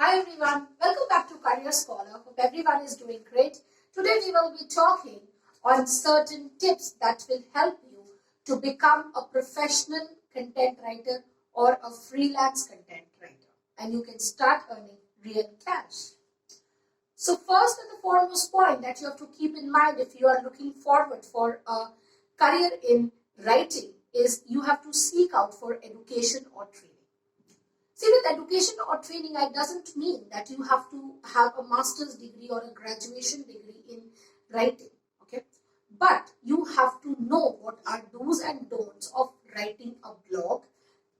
Hi everyone, welcome back to Careersscholar. Hope everyone is doing great. Today we will be talking on certain tips that will help you to become a professional content writer or a freelance content writer, and you can start earning real cash. So first and the foremost point that you have to keep in mind if you are looking forward for a career in writing is you have to seek out for education or training. See, with education or training, it doesn't mean that you have to have a master's degree or a graduation degree in writing, okay? But you have to know what are do's and don'ts of writing a blog,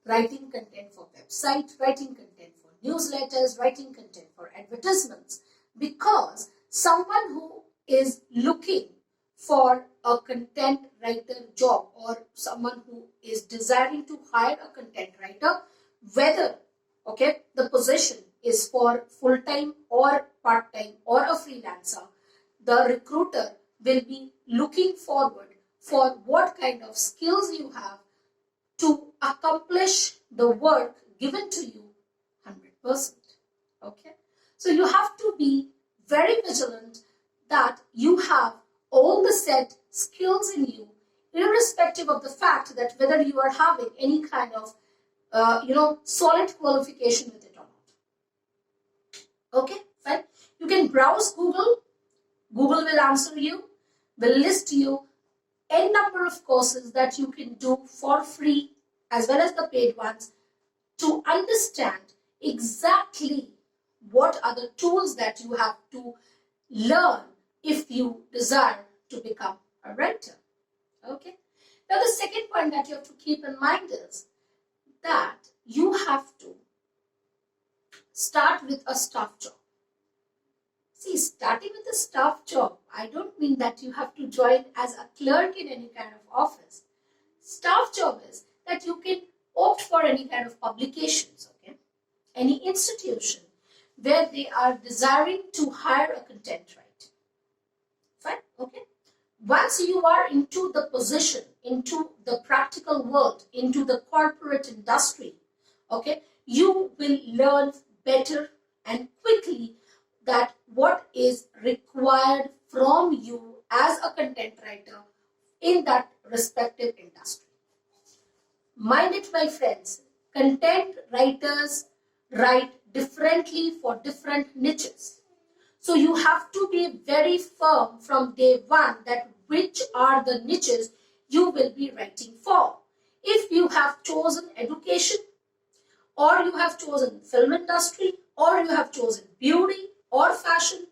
writing content for website, writing content for newsletters, writing content for advertisements. Because someone who is looking for a content writer job or someone who is desiring to hire a content writer, whether the position is for full-time or part-time or a freelancer, the recruiter will be looking forward for what kind of skills you have to accomplish the work given to you 100%. Okay, so you have to be very vigilant that you have all the set skills in you, irrespective of the fact that whether you are having any kind of solid qualification with it or not. Okay, fine. You can browse Google. Google will answer you, will list you n number of courses that you can do for free as well as the paid ones to understand exactly what are the tools that you have to learn if you desire to become a writer. Okay. Now the second point that you have to keep in mind is that you have to start with a staff job. See, starting with a staff job, I don't mean that you have to join as a clerk in any kind of office. Staff job is that you can opt for any kind of publications, okay? Any institution where they are desiring to hire a content writer. Fine, okay? Once you are into the position, into the practical world, into the corporate industry, okay, you will learn better and quickly that what is required from you as a content writer in that respective industry. Mind it, my friends, content writers write differently for different niches. So you have to be very firm from day one that which are the niches you will be writing for. If you have chosen education, or you have chosen film industry, or you have chosen beauty or fashion,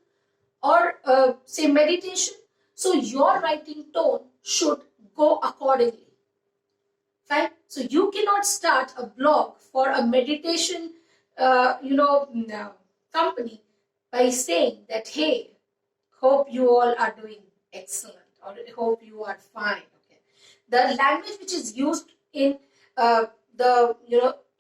or say meditation, so your writing tone should go accordingly. Fine? So you cannot start a blog for a meditation company by saying that, hey, hope you all are doing excellent, or hope you are fine. Okay, the language which is used in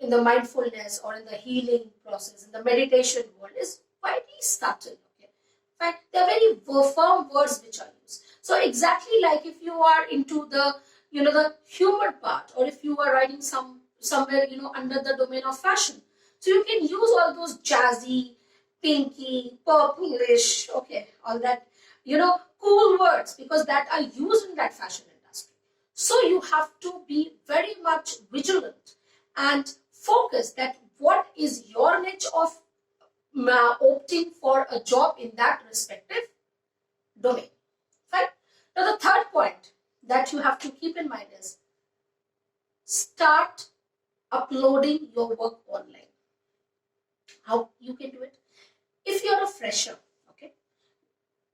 in the mindfulness or in the healing process, in the meditation world, is quite subtle. Okay, but there are very firm words which are used. So exactly like if you are into the the humor part, or if you are writing somewhere under the domain of fashion, so you can use all those jazzy, pinky, purplish, okay, all that cool words, because that are used in that fashion industry. So you have to be very much vigilant and focus that what is your niche of opting for a job in that respective domain. Fine. Now the third point that you have to keep in mind is start uploading your work online. How you can do it? If you're a fresher, okay,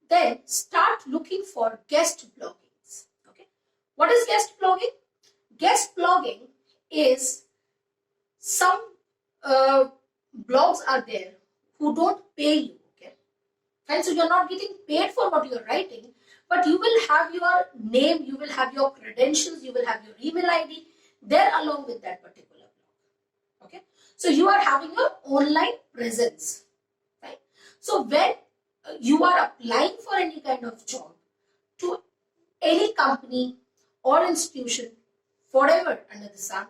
then start looking for guest bloggings. Okay, what is guest blogging? Guest blogging is some blogs are there who don't pay you. Okay, and so you're not getting paid for what you're writing, but you will have your name, you will have your credentials, you will have your email ID there along with that particular blog. Okay, so you are having your online presence, right? So when you are applying for any kind of job to any company or institution, whatever under the sun,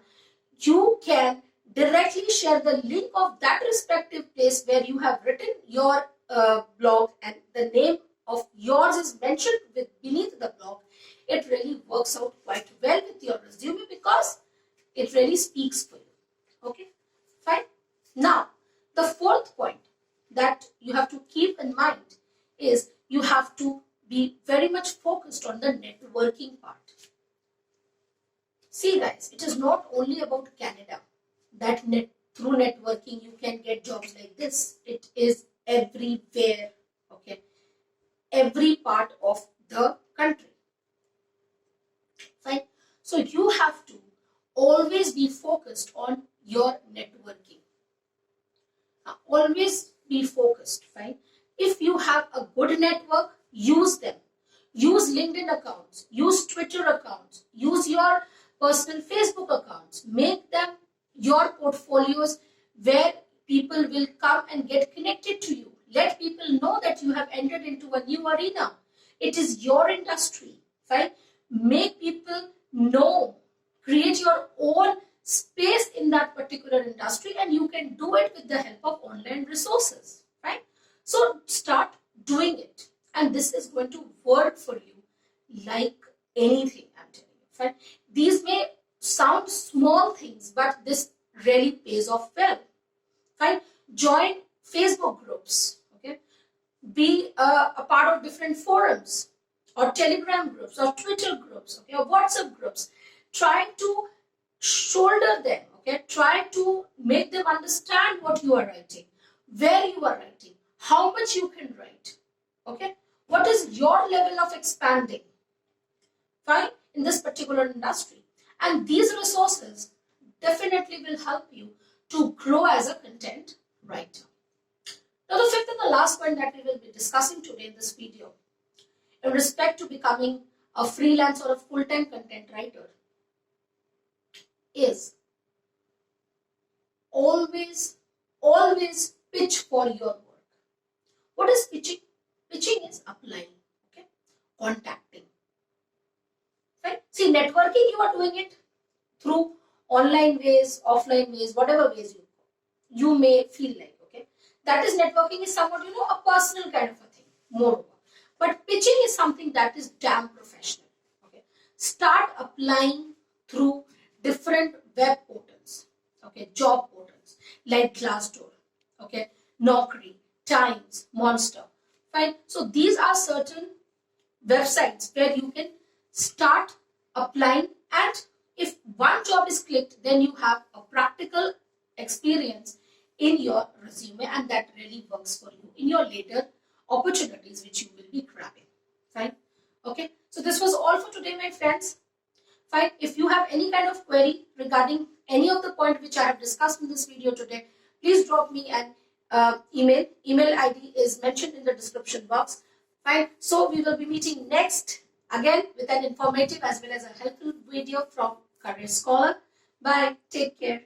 you can directly share the link of that respective place where you have written your blog and the name of yours is mentioned beneath the blog, it really works out quite well with your resume because it really speaks for you. Okay, fine. Now, the fourth point that you have to keep in mind is you have to be very much focused on the networking part. See guys, it is not only about Canada that through networking you can get jobs like this. It is everywhere, okay? Every part of the country. Fine. So you have to always be focused on your networking. Always be focused, fine? If you have a good network, use them. Use LinkedIn accounts, use Twitter accounts, use your personal Facebook accounts. Make them your portfolios where people will come and get connected to you. Let people know that you have entered into a new arena. It is your industry, fine? Make people know. Create your own space in that particular industry, and you can do it with the help of online resources, right? So start doing it, and this is going to work for you like anything, I'm telling you, right? These may sound small things, but this really pays off well, right? Join Facebook groups, okay? Be a part of different forums or Telegram groups or Twitter groups, okay, or WhatsApp groups. Try to shoulder them, okay? Try to make them understand what you are writing, where you are writing, how much you can write, okay? What is your level of expanding, fine, in this particular industry? And these resources definitely will help you to grow as a content writer. Now, the fifth and the last point that we will be discussing today in this video, in respect to becoming a freelance or a full-time content writer, is always pitch for your work. What is pitching? Pitching is applying, okay? Contacting. Right? See, networking, you are doing it through online ways, offline ways, whatever ways you may feel like, okay? That is, networking is somewhat, a personal kind of a thing, moreover. But pitching is something that is damn professional, okay? Start applying through different web portals, okay, job portals like Glassdoor, okay, Naukri, Times, Monster, fine. So these are certain websites where you can start applying, and if one job is clicked, then you have a practical experience in your resume, and that really works for you in your later opportunities which you will be grabbing, fine. Okay, so this was all for today, my friends. Fine. If you have any kind of query regarding any of the point which I have discussed in this video today, please drop me an email. Email ID is mentioned in the description box. Fine. So we will be meeting next again with an informative as well as a helpful video from Career Scholar. Bye. Take care.